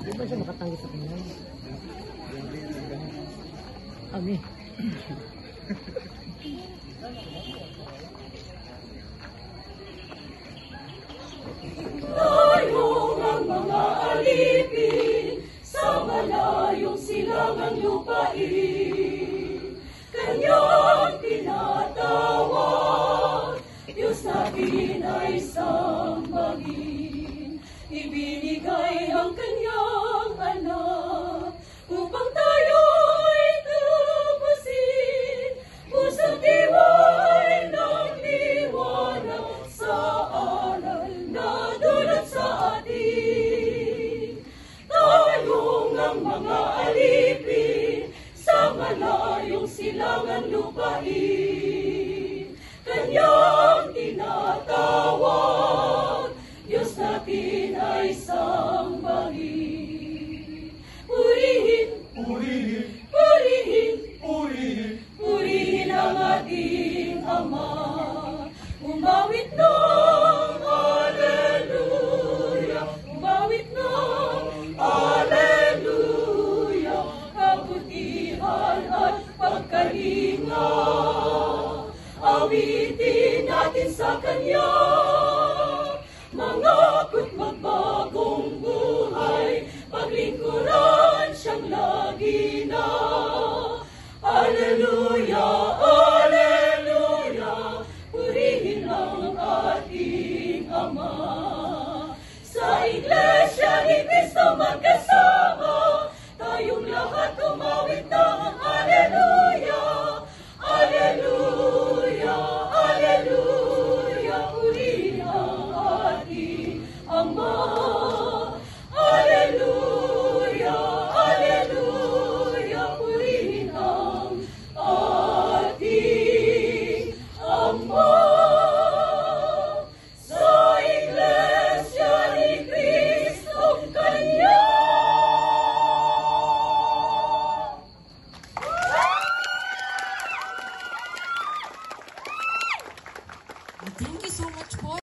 Di ba siya makatanggi sa kanya? Ami. Tayo ang mga alipin sa malayong silangang lupain. Kanyang tinatawag, Diyos natin ay sambahin. Ibinigay ang kanyang anak upang tayo'y tapasin. Pusang diwa'y nagliwanag sa aral na dulot sa atin. Tayong ang mga alipin sa malayong silangang lupain. Kanyang tinatawag, Diyos natin ay sambahin. Purihin, Purihin, purihin, purihin, purihin ang ating Ama. Umawit ng Alleluia, umawit ng Alleluia, kabutihan at pagkalinga. Awitin natin sa Kanya.